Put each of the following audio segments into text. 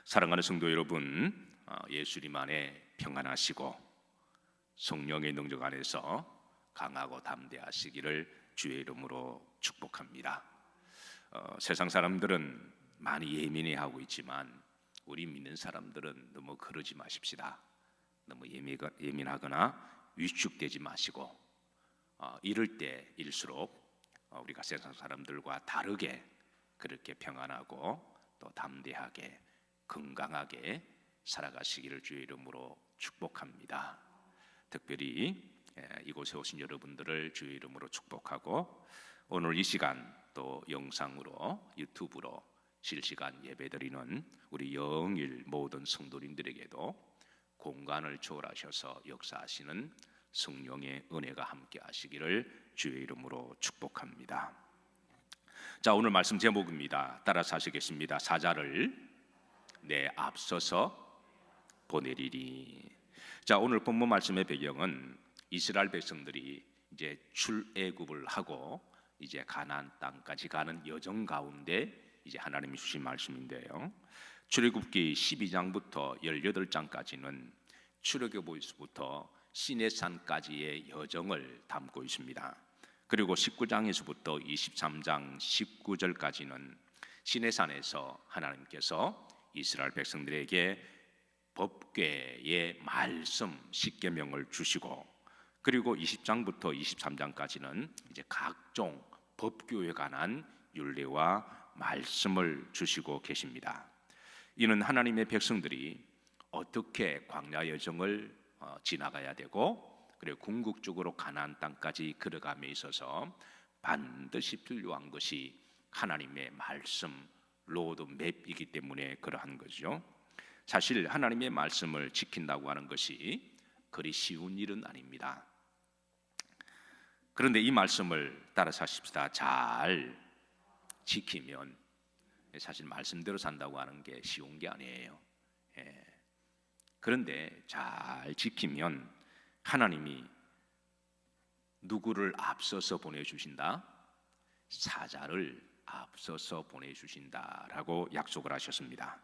사랑하는 성도 여러분, 예수님 안에 평안하시고 성령의 능력 안에서 강하고 담대하시기를 주의 이름으로 축복합니다. 세상 사람들은 많이 예민해하고 있지만 우리 믿는 사람들은 너무 그러지 마십시다. 너무 예민하거나 위축되지 마시고 이럴 때일수록 우리가 세상 사람들과 다르게 그렇게 평안하고 또 담대하게 건강하게 살아가시기를 주의 이름으로 축복합니다. 특별히 이곳에 오신 여러분들을 주의 이름으로 축복하고, 오늘 이 시간 또 영상으로 유튜브로 실시간 예배드리는 우리 영일 모든 성도님들에게도 공간을 초월하셔서 역사하시는 성령의 은혜가 함께 하시기를 주의 이름으로 축복합니다. 자, 오늘 말씀 제목입니다. 따라서 하시겠습니다. 사자를 내 앞서서 보내리니. 자, 오늘 본문 말씀의 배경은 이스라엘 백성들이 이제 출애굽을 하고 이제 가나안 땅까지 가는 여정 가운데 이제 하나님이 주신 말씀인데요. 출애굽기 12장부터 18장까지는 출애굽에서부터 시내산까지의 여정을 담고 있습니다. 그리고 19장에서부터 23장 19절까지는 시내산에서 하나님께서 이스라엘 백성들에게 법궤의 말씀 십계명을 주시고, 그리고 20장부터 23장까지는 이제 각종 법규에 관한 율례와 말씀을 주시고 계십니다. 이는 하나님의 백성들이 어떻게 광야 여정을 지나가야 되고, 그리고 궁극적으로 가나안 땅까지 걸어감에 있어서 반드시 필요한 것이 하나님의 말씀 로드맵이기 때문에 그러한 거죠. 사실 하나님의 말씀을 지킨다고 하는 것이 그리 쉬운 일은 아닙니다. 그런데 이 말씀을 따라서 하십시다. 잘 지키면, 사실 말씀대로 산다고 하는 게 쉬운 게 아니에요. 그런데 잘 지키면 하나님이 누구를 앞서서 보내주신다? 사자를 앞서서 보내주신다라고 약속을 하셨습니다.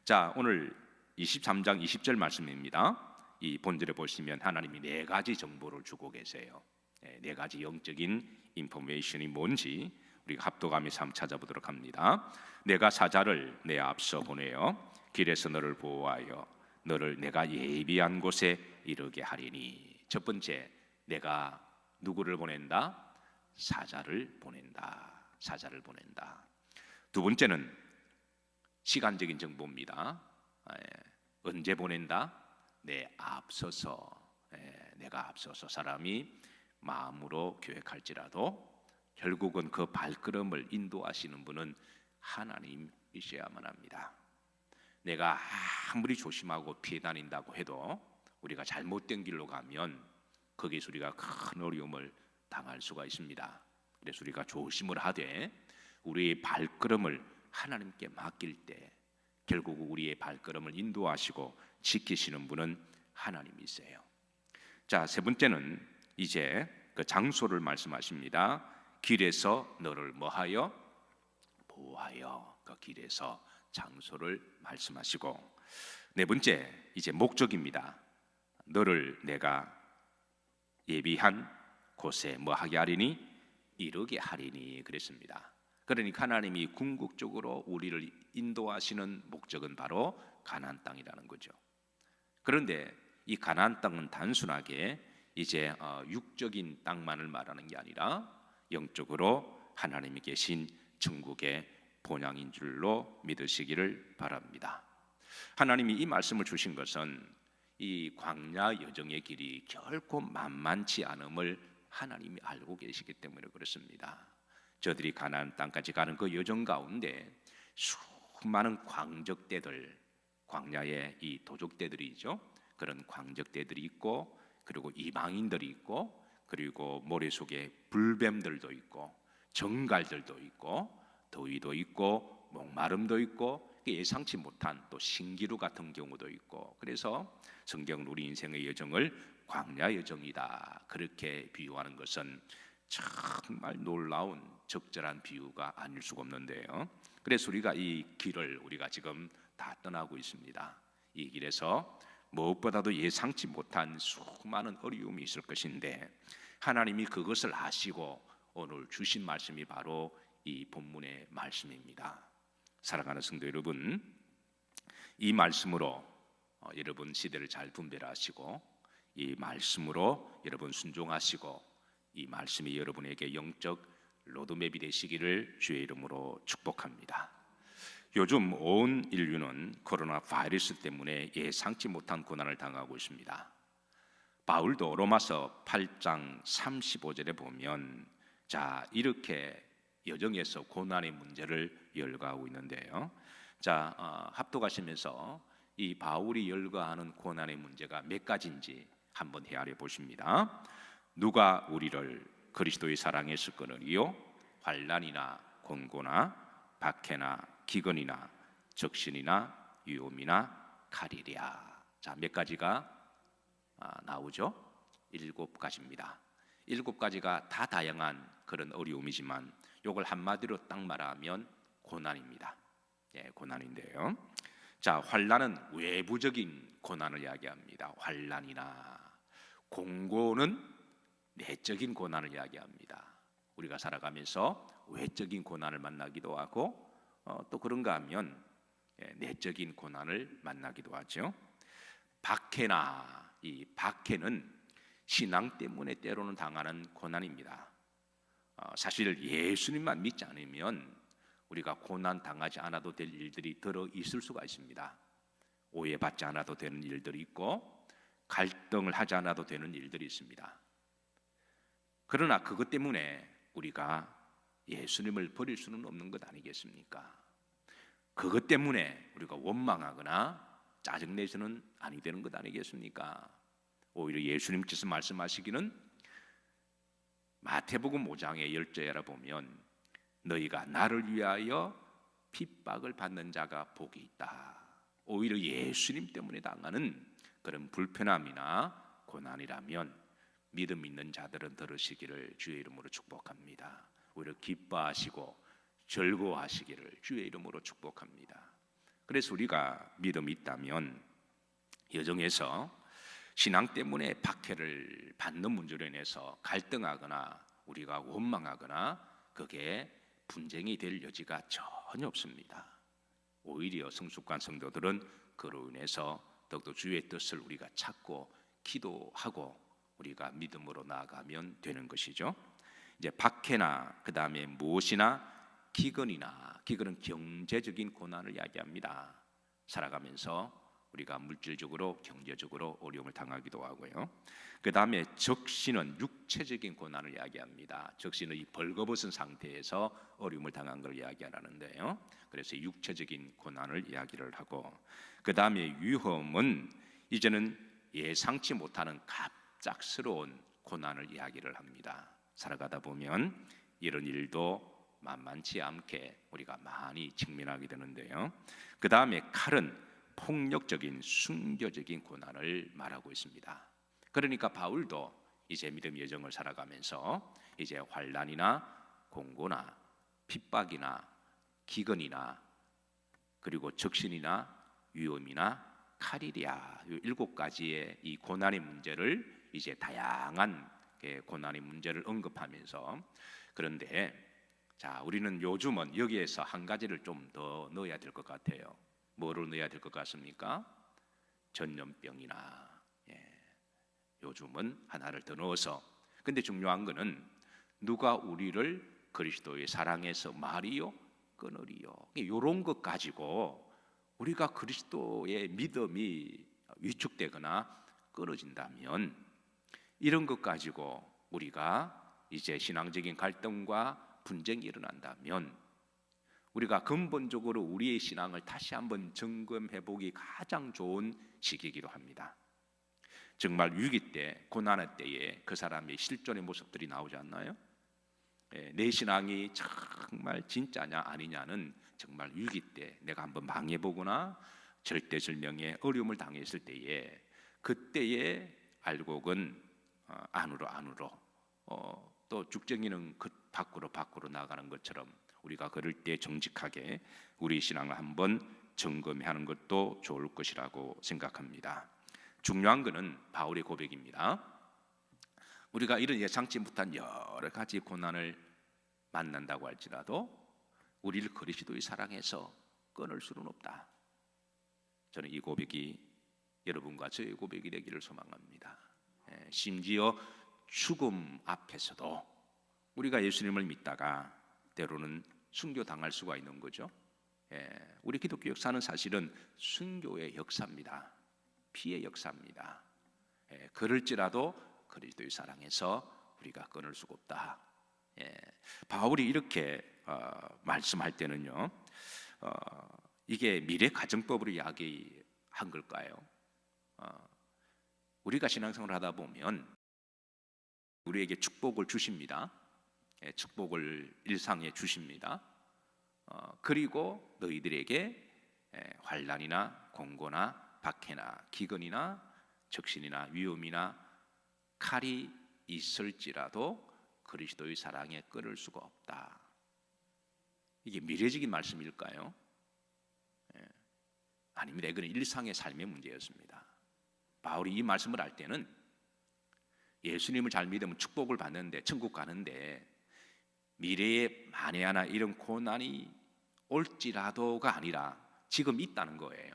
자, 오늘 23장 20절 말씀입니다. 이 본절에 보시면 하나님이 네 가지 정보를 주고 계세요. 네 가지 영적인 인포메이션이 뭔지 우리가 합독하면서 한번 찾아보도록 합니다. 내가 사자를 내 앞서 보내어 길에서 너를 보호하여 너를 내가 예비한 곳에 이르게 하리니. 첫 번째, 내가 누구를 보낸다? 사자를 보낸다. 사자를 보낸다. 두 번째는 시간적인 정보입니다. 언제 보낸다? 내 앞서서, 내가 앞서서. 사람이 마음으로 계획할지라도 결국은 그 발걸음을 인도하시는 분은 하나님이셔야만 합니다. 내가 아무리 조심하고 피해 다닌다고 해도 우리가 잘못된 길로 가면 거기서 우리가 큰 어려움을 당할 수가 있습니다. 그래서 우리가 조심을 하되 우리의 발걸음을 하나님께 맡길 때 결국 우리의 발걸음을 인도하시고 지키시는 분은 하나님이세요. 자, 세 번째는 이제 그 장소를 말씀하십니다. 길에서 너를 뭐하여? 보호하여. 그 길에서 장소를 말씀하시고, 네 번째 이제 목적입니다. 너를 내가 예비한 곳에 뭐하게 하리니? 이르게 하리니 그랬습니다. 그러니까 하나님이 궁극적으로 우리를 인도하시는 목적은 바로 가나안 땅이라는 거죠. 그런데 이 가나안 땅은 단순하게 이제 육적인 땅만을 말하는 게 아니라 영적으로 하나님이 계신 천국의 본향인 줄로 믿으시기를 바랍니다. 하나님이 이 말씀을 주신 것은 이 광야 여정의 길이 결코 만만치 않음을 하나님이 알고 계시기 때문에 그렇습니다. 저들이 가나안 땅까지 가는 그 여정 가운데 수많은 광적대들, 광야의 이 도적대들이죠. 그런 광적대들이 있고, 그리고 이방인들이 있고, 그리고 모래 속에 불뱀들도 있고, 정갈들도 있고, 더위도 있고, 목마름도 있고, 예상치 못한 또 신기루 같은 경우도 있고, 그래서 성경은 우리 인생의 여정을 광야 여정이다 그렇게 비유하는 것은 정말 놀라운 적절한 비유가 아닐 수가 없는데요. 그래서 우리가 이 길을 우리가 지금 다 떠나고 있습니다. 이 길에서 무엇보다도 예상치 못한 수많은 어려움이 있을 것인데 하나님이 그것을 아시고 오늘 주신 말씀이 바로 이 본문의 말씀입니다. 사랑하는 성도 여러분, 이 말씀으로 여러분 시대를 잘 분별하시고 이 말씀으로 여러분 순종하시고 이 말씀이 여러분에게 영적 로드맵이 되시기를 주의 이름으로 축복합니다. 요즘 온 인류는 코로나 바이러스 때문에 예상치 못한 고난을 당하고 있습니다. 바울도 로마서 8장 35절에 보면 자 이렇게 여정에서 고난의 문제를 열거하고 있는데요. 자 합독하시면서 이 바울이 열거하는 고난의 문제가 몇 가지인지 한번 헤아려 보십니다. 누가 우리를 그리스도의 사랑에서 끊으리요? 환난이나 곤고나 박해나 기근이나 적신이나 위험이나 칼이랴. 자, 몇 가지가 나오죠? 7가지입니다. 7가지가 다 다양한 그런 어려움이지만 이걸 한마디로 딱 말하면 고난입니다. 예, 고난인데요. 자, 환난은 외부적인 고난을 이야기합니다. 환난이나 공고는 내적인 고난을 이야기합니다. 우리가 살아가면서 외적인 고난을 만나기도 하고 또 그런가 하면 내적인 고난을 만나기도 하죠. 박해나 이 박해는 신앙 때문에 때로는 당하는 고난입니다. 사실 예수님만 믿지 않으면 우리가 고난 당하지 않아도 될 일들이 들어 있을 수가 있습니다. 오해받지 않아도 되는 일들이 있고 갈등을 하지 않아도 되는 일들이 있습니다. 그러나 그것 때문에 우리가 예수님을 버릴 수는 없는 것 아니겠습니까? 그것 때문에 우리가 원망하거나 짜증내서는 아니 되는 것 아니겠습니까? 오히려 예수님께서 말씀하시기는 마태복음 5장의 10절에 보면 너희가 나를 위하여 핍박을 받는 자가 복이 있다. 오히려 예수님 때문에 당하는 그런 불편함이나 고난이라면 믿음 있는 자들은 들으시기를 주의 이름으로 축복합니다. 오히려 기뻐하시고 즐거워하시기를 주의 이름으로 축복합니다. 그래서 우리가 믿음이 있다면 여정에서 신앙 때문에 박해를 받는 문제로 인해서 갈등하거나 우리가 원망하거나 그게 분쟁이 될 여지가 전혀 없습니다. 오히려 성숙한 성도들은 그로 인해서 더욱더 주의 뜻을 우리가 찾고 기도하고 우리가 믿음으로 나아가면 되는 것이죠. 이제 박해나 그 다음에 무엇이나 기근은 경제적인 고난을 이야기합니다. 살아가면서 우리가 물질적으로 경제적으로 어려움을 당하기도 하고요. 그 다음에 적신은 육체적인 고난을 이야기합니다. 적신은 이 벌거벗은 상태에서 어려움을 당한 걸 이야기하는데요. 그래서 육체적인 고난을 이야기를 하고 그 다음에 위험은 이제는 예상치 못하는 갑작스러운 고난을 이야기를 합니다. 살아가다 보면 이런 일도 만만치 않게 우리가 많이 직면하게 되는데요. 그 다음에 칼은 폭력적인 순교적인 고난을 말하고 있습니다. 그러니까 바울도 이제 믿음 여정을 살아가면서 이제 환난이나 공고나 핍박이나 기근이나 그리고 적신이나 위험이나 칼이랴 7가지의 이 고난의 문제를 이제 다양한 고난의 문제를 언급하면서 그런데 자 우리는 요즘은 여기에서 한 가지를 좀 더 넣어야 될 것 같아요. 뭐를 넣어야 될 것 같습니까? 전염병이나 요즘은 하나를 더 넣어서 근데 중요한 거는 누가 우리를 그리스도의 사랑에서 말이요 끊으리요 이런 것 가지고 우리가 그리스도의 믿음이 위축되거나 끊어진다면 이런 것 가지고 우리가 이제 신앙적인 갈등과 분쟁이 일어난다면 우리가 근본적으로 우리의 신앙을 다시 한번 점검해보기 가장 좋은 시기이기도 합니다. 정말 위기 때, 고난의 때에 그 사람의 실존의 모습들이 나오지 않나요? 내 신앙이 정말 진짜냐 아니냐는 정말 위기 때 내가 한번 망해보거나 절대절명의 어려움을 당했을 때에 그때에 알곡은 안으로 또 죽정이는 그 밖으로 나가는 것처럼 우리가 걸을 때 정직하게 우리 신앙을 한번 점검하는 것도 좋을 것이라고 생각합니다. 중요한 것은 바울의 고백입니다. 우리가 이런 예상치 못한 여러 가지 고난을 만난다고 할지라도 우리를 그리스도의 사랑에서 끊을 수는 없다. 저는 이 고백이 여러분과 저의 고백이 되기를 소망합니다. 심지어 죽음 앞에서도 우리가 예수님을 믿다가 때로는 순교당할 수가 있는 거죠. 우리 기독교 역사는 사실은 순교의 역사입니다. 피의 역사입니다. 그럴지라도 그리스도의 사랑에서 우리가 끊을 수가 없다. 바울이 이렇게 말씀할 때는요, 이게 미래 가정법으로 이야기한 걸까요? 우리가 신앙생활을 하다 보면 우리에게 축복을 주십니다. 축복을 일상에 주십니다. 그리고 너희들에게 환난이나 공고나 박해나 기근이나 적신이나 위험이나 칼이 있을지라도 그리스도의 사랑에 끊을 수가 없다. 이게 미래적인 말씀일까요? 아닙니다. 이건 일상의 삶의 문제였습니다. 바울이 이 말씀을 할 때는 예수님을 잘 믿으면 축복을 받는데 천국 가는데 미래에 만에 하나 이런 고난이 올지라도가 아니라 지금 있다는 거예요.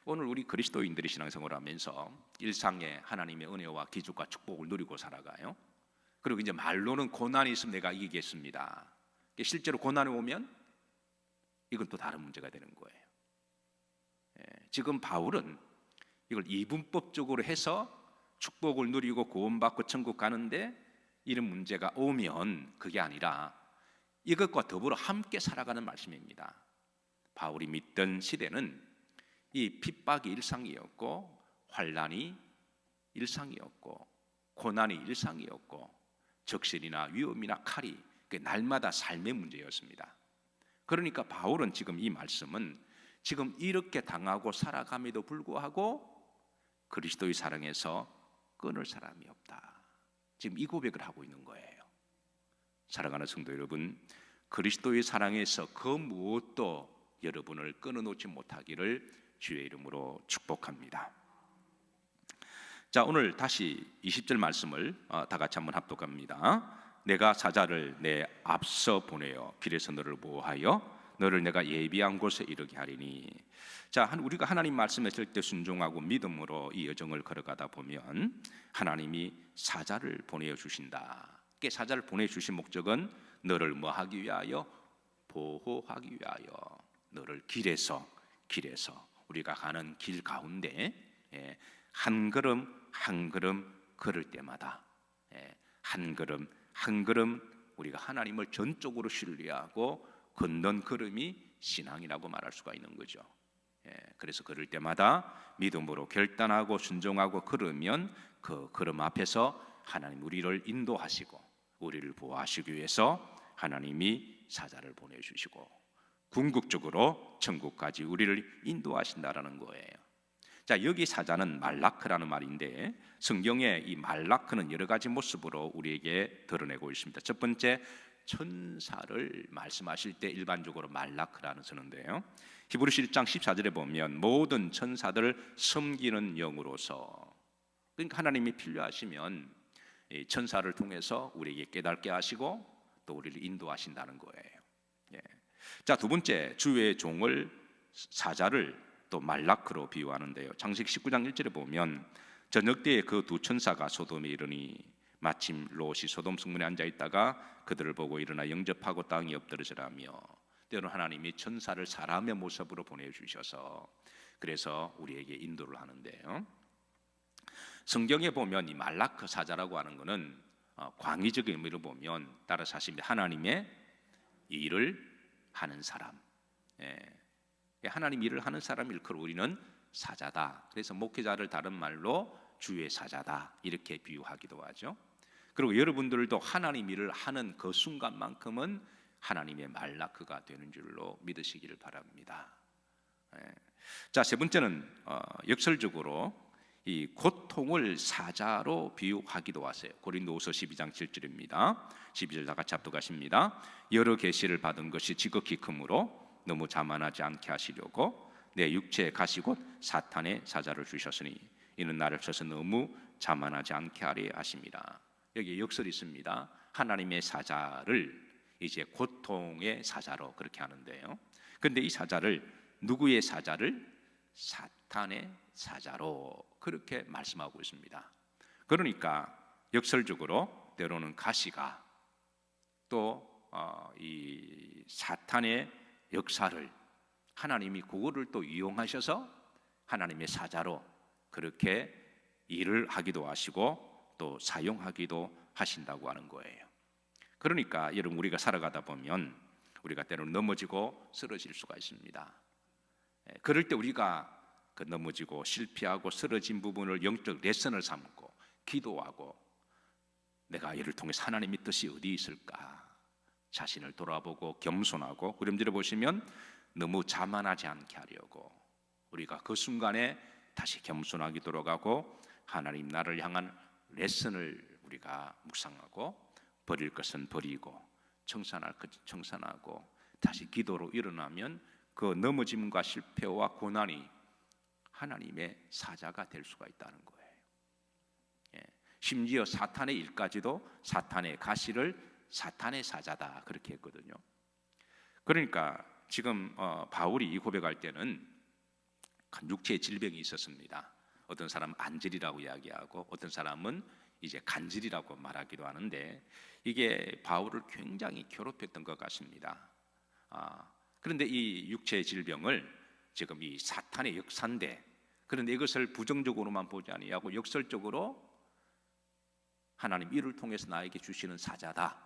오늘 우리 그리스도인들이 신앙생활을 하면서 일상의 하나님의 은혜와 기적과 축복을 누리고 살아가요. 그리고 이제 말로는 고난이 있으면 내가 이기겠습니다. 실제로 고난이 오면 이건 또 다른 문제가 되는 거예요. 지금 바울은 이걸 이분법적으로 해서 축복을 누리고 구원받고 천국 가는데 이런 문제가 오면 그게 아니라 이것과 더불어 함께 살아가는 말씀입니다. 바울이 믿던 시대는 이 핍박이 일상이었고 환난이 일상이었고 고난이 일상이었고 적신이나 위험이나 칼이 날마다 삶의 문제였습니다. 그러니까 바울은 지금 이 말씀은 지금 이렇게 당하고 살아감에도 불구하고 그리스도의 사랑에서 끊을 사람이 없다. 지금 이 고백을 하고 있는 거예요. 사랑하는 성도 여러분, 그리스도의 사랑에서 그 무엇도 여러분을 끊어놓지 못하기를 주의 이름으로 축복합니다. 자, 오늘 다시 20절 말씀을 다 같이 한번 합독합니다. 내가 사자를 내 앞서 보내어 길에서 너를 보호하여 너를 내가 예비한 곳에 이르게 하리니. 자, 우리가 하나님 말씀에 절대 순종하고 믿음으로 이 여정을 걸어가다 보면 하나님이 사자를 보내어 주신다. 사자를 보내주신 목적은 너를 뭐 하기 위하여? 보호하기 위하여. 너를 길에서 우리가 가는 길 가운데 한 걸음 한 걸음 걸을 때마다 한 걸음 한 걸음 우리가 하나님을 전적으로 신뢰하고 걷는 걸음이 신앙이라고 말할 수가 있는 거죠. 그래서 걸을 때마다 믿음으로 결단하고 순종하고 걸으면 그 걸음 앞에서 하나님 우리를 인도하시고 우리를 보호하시기 위해서 하나님이 사자를 보내주시고 궁극적으로 천국까지 우리를 인도하신다라는 거예요. 자, 여기 사자는 말라크라는 말인데 성경에 이 말라크는 여러 가지 모습으로 우리에게 드러내고 있습니다. 첫 번째, 천사를 말씀하실 때 일반적으로 말라크라는 쓰는데요. 히브리서 1장 14절에 보면 모든 천사들을 섬기는 영으로서, 그러니까 하나님이 필요하시면 천사를 통해서 우리에게 깨닫게 하시고 또 우리를 인도하신다는 거예요. 자, 두 번째, 주의 종을 사자를 또 말라크로 비유하는데요. 창세기 19장 1절에 보면 저녁 때에 그 두 천사가 소돔에 이르니 마침 롯이 소돔 성문에 앉아 있다가 그들을 보고 일어나 영접하고 땅에 엎드러지라며. 때로는 하나님이 천사를 사람의 모습으로 보내주셔서 그래서 우리에게 인도를 하는데요. 성경에 보면 이 말라크 사자라고 하는 것은 광의적인 의미로 보면 따라서 하나님의 일을 하는 사람, 하나님 일을 하는 사람 일컬어 우리는 사자다. 그래서 목회자를 다른 말로 주의 사자다 이렇게 비유하기도 하죠. 그리고 여러분들도 하나님 일을 하는 그 순간만큼은 하나님의 말라크가 되는 줄로 믿으시기를 바랍니다. 자, 세 번째는 역설적으로 이 고통을 사자로 비유하기도 하세요. 고린도후서 12장 7절입니다. 12절 다 같이 합독하십니다. 여러 계시를 받은 것이 지극히 크므로 너무 자만하지 않게 하시려고 내 육체에 가시 곧 사탄의 사자를 주셨으니 이는 나를 쳐서 너무 자만하지 않게 하려 하심이라. 여기 역설이 있습니다. 하나님의 사자를 이제 고통의 사자로 그렇게 하는데요. 그런데 이 사자를 누구의 사자를? 사탄의 사자로 그렇게 말씀하고 있습니다. 그러니까 역설적으로 때로는 가시가 또 이 사탄의 역사를 하나님이 그거를 또 이용하셔서 하나님의 사자로 그렇게 일을 하기도 하시고 또 사용하기도 하신다고 하는 거예요. 그러니까 여러분, 우리가 살아가다 보면 우리가 때로는 넘어지고 쓰러질 수가 있습니다. 그럴 때 우리가 그 넘어지고 실패하고 쓰러진 부분을 영적 레슨을 삼고 기도하고 내가 이를 통해서 하나님의 뜻이 어디 있을까 자신을 돌아보고 겸손하고, 그림들을 보시면 너무 자만하지 않게 하려고 우리가 그 순간에 다시 겸손하게 돌아가고 하나님 나를 향한 레슨을 우리가 묵상하고 버릴 것은 버리고 청산할 것은 청산하고 다시 기도로 일어나면 그 넘어짐과 실패와 고난이 하나님의 사자가 될 수가 있다는 거예요. 심지어 사탄의 일까지도 사탄의 가시를 사탄의 사자다 그렇게 했거든요. 그러니까 지금 바울이 이 고백할 때는 육체의 질병이 있었습니다. 어떤 사람은 안질이라고 이야기하고 어떤 사람은 이제 간질이라고 말하기도 하는데 이게 바울을 굉장히 괴롭혔던 것 같습니다. 그런데 이 육체의 질병을 지금 이 사탄의 역사인데, 그런데 이것을 부정적으로만 보지 아니하고 역설적으로 하나님 이를 통해서 나에게 주시는 사자다.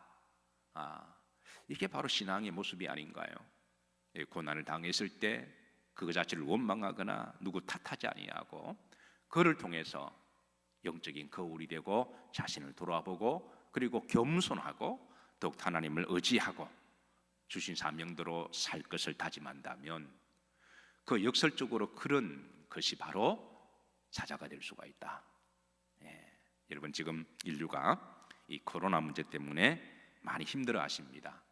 이게 바로 신앙의 모습이 아닌가요? 고난을 당했을 때 그거 자체를 원망하거나 누구 탓하지 아니하고 그를 통해서 영적인 거울이 되고 자신을 돌아보고 그리고 겸손하고 더욱 하나님을 의지하고 주신 사명대로 살 것을 다짐한다면 그 역설적으로 그런 것이 바로 사자가 될 수가 있다. 여러분, 지금 인류가 이 코로나 문제 때문에 많이 힘들어 하십니다.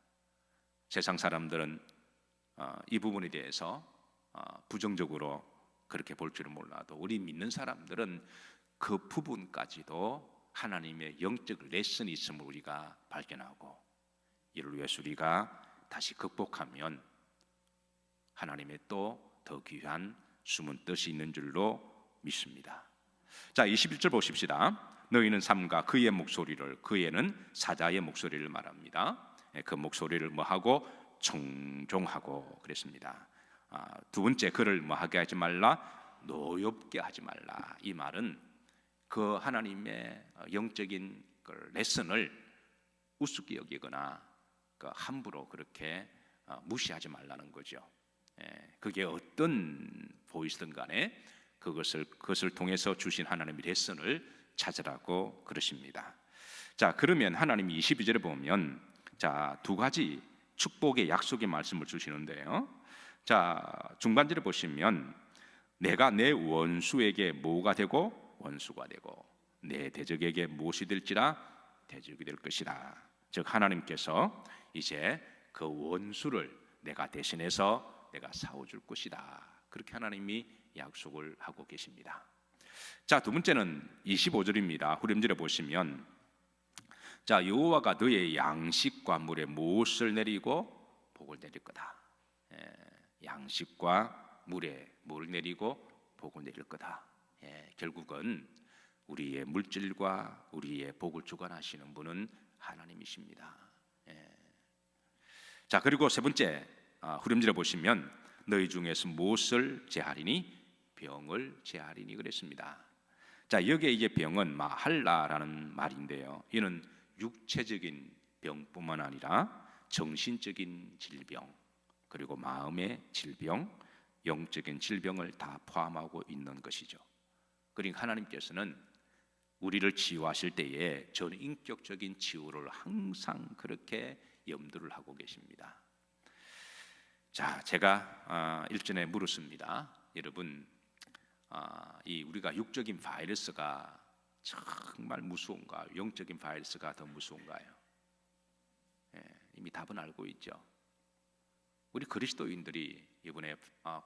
세상 사람들은 이 부분에 대해서 부정적으로 그렇게 볼 줄은 몰라도 우리 믿는 사람들은 그 부분까지도 하나님의 영적 레슨이 있음을 우리가 발견하고 이를 위해서 우리가 다시 극복하면 하나님의 또 더 귀한 숨은 뜻이 있는 줄로 믿습니다. 자, 21절 보십시다. 너희는 삼가 그의 목소리를, 그의는 사자의 목소리를 말합니다. 그 목소리를 뭐하고? 청종하고 그랬습니다. 두 번째, 그를 뭐하게 하지 말라? 노엽게 하지 말라. 이 말은 그 하나님의 영적인 그 레슨을 우습게 여기거나 그 함부로 그렇게 무시하지 말라는 거죠. 그게 어떤 보이스든 간에 그것을 통해서 주신 하나님의 레슨을 찾으라고 그러십니다. 자, 그러면 하나님이 22절에 보면 자, 두 가지 축복의 약속의 말씀을 주시는데요. 자, 중반절에 보시면 내가 내 원수에게 뭐가 되고 원수가 되고 내 대적에게 무엇이 될지라 대적이 될 것이라. 즉 하나님께서 이제 그 원수를 내가 대신해서 내가 싸워줄 것이다. 그렇게 하나님이 약속을 하고 계십니다. 자, 두 번째는 25절입니다. 후렴절에 보시면 자, 여호와가 너의 양식과 물에 무엇을 내리고 복을 내릴 거다. 양식과 물에 뭘 내리고 복을 내릴 거다. 결국은 우리의 물질과 우리의 복을 주관하시는 분은 하나님이십니다. 자, 그리고 세 번째 후렴절에 보시면 너희 중에서 무엇을 제하리니? 병을 제하리니 그랬습니다. 자, 여기에 이제 병은 마할라라는 말인데요. 이는 육체적인 병뿐만 아니라 정신적인 질병, 그리고 마음의 질병, 영적인 질병을 다 포함하고 있는 것이죠. 그러니까 하나님께서는 우리를 치유하실 때에 전인격적인 치유를 항상 그렇게 염두를 하고 계십니다. 자, 제가 일전에 물었습니다. 여러분, 이 우리가 육적인 바이러스가 정말 무서운가요? 영적인 바이러스가 더 무서운가요? 이미 답은 알고 있죠. 우리 그리스도인들이 이번에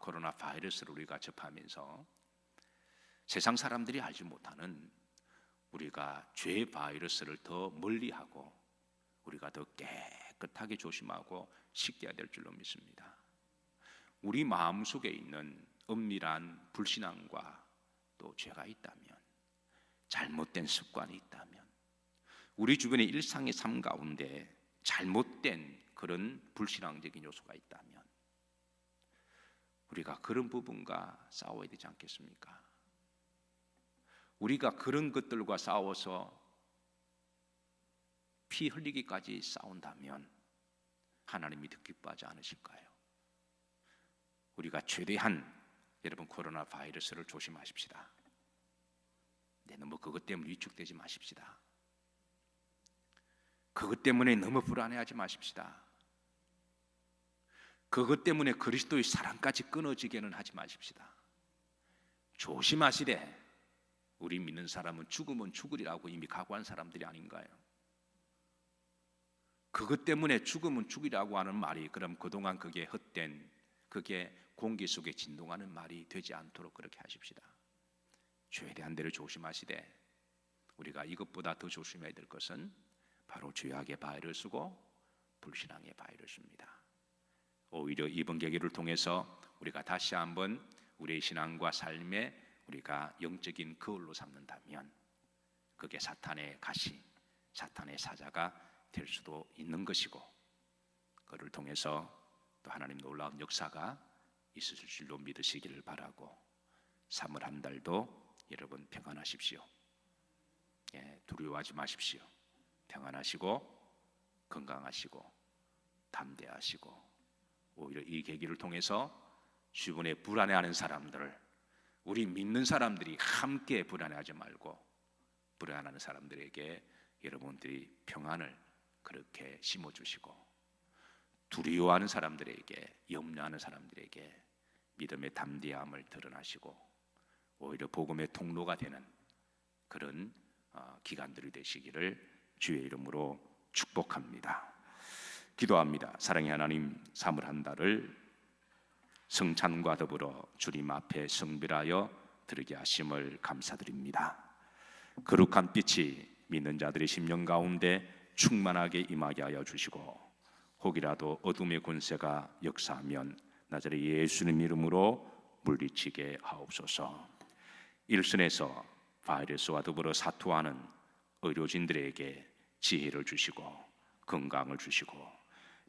코로나 바이러스를 우리가 접하면서 세상 사람들이 알지 못하는 우리가 죄 바이러스를 더 멀리하고 우리가 더 깨끗하게 조심하고 지켜야 될 줄로 믿습니다. 우리 마음속에 있는 은밀한 불신앙과 또 죄가 있다면, 잘못된 습관이 있다면, 우리 주변의 일상의 삶 가운데 잘못된 그런 불신앙적인 요소가 있다면 우리가 그런 부분과 싸워야 되지 않겠습니까? 우리가 그런 것들과 싸워서 피 흘리기까지 싸운다면 하나님이 더 기뻐하지 않으실까요? 우리가 최대한 여러분 코로나 바이러스를 조심하십시다. 너무 그것 때문에 위축되지 마십시다. 그것 때문에 너무 불안해하지 마십시다. 그것 때문에 그리스도의 사랑까지 끊어지게는 하지 마십시다. 조심하시되 우리 믿는 사람은 죽으면 죽으리라고 이미 각오한 사람들이 아닌가요? 그것 때문에 죽으면 죽으리라고 하는 말이 그럼 그동안 그게 헛된, 그게 공기 속에 진동하는 말이 되지 않도록 그렇게 하십시다. 최대한 대로 조심하시되 우리가 이것보다 더 조심해야 될 것은 바로 죄악의 바이러스고 불신앙의 바이러스입니다. 오히려 이번 계기를 통해서 우리가 다시 한번 우리의 신앙과 삶에 우리가 영적인 거울로 삼는다면 그게 사탄의 가시, 사탄의 사자가 될 수도 있는 것이고 그를 통해서 또 하나님 놀라운 역사가 있을 줄로 믿으시기를 바라고 3월 한 달도 여러분 평안하십시오. 두려워하지 마십시오. 평안하시고 건강하시고 담대하시고 오히려 이 계기를 통해서 주변에 불안해하는 사람들, 우리 믿는 사람들이 함께 불안해하지 말고 불안하는 사람들에게 여러분들이 평안을 그렇게 심어주시고 두려워하는 사람들에게, 염려하는 사람들에게 믿음의 담대함을 드러나시고 오히려 복음의 통로가 되는 그런 기간들이 되시기를 주의 이름으로 축복합니다. 기도합니다. 사랑의 하나님, 3월 한 달을 성찬과 더불어 주님 앞에 성별하여 드리게 하심을 감사드립니다. 거룩한 빛이 믿는 자들의 심령 가운데 충만하게 임하게 하여 주시고 혹이라도 어둠의 권세가 역사하면 나자렛 예수님 이름으로 물리치게 하옵소서. 일선에서 바이러스와 더불어 사투하는 의료진들에게 지혜를 주시고 건강을 주시고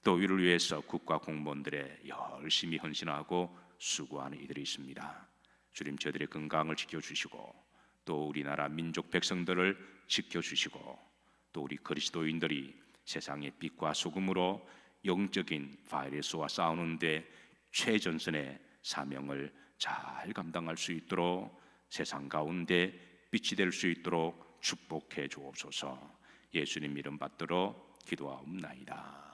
또 이를 위해서 국가 공무원들의 열심히 헌신하고 수고하는 이들이 있습니다. 주님 저들의 건강을 지켜주시고 또 우리나라 민족 백성들을 지켜주시고 또 우리 그리스도인들이 세상의 빛과 소금으로 영적인 바이러스와 싸우는데 최전선의 사명을 잘 감당할 수 있도록 세상 가운데 빛이 될 수 있도록 축복해 주옵소서. 예수님 이름 받들어 기도하옵나이다.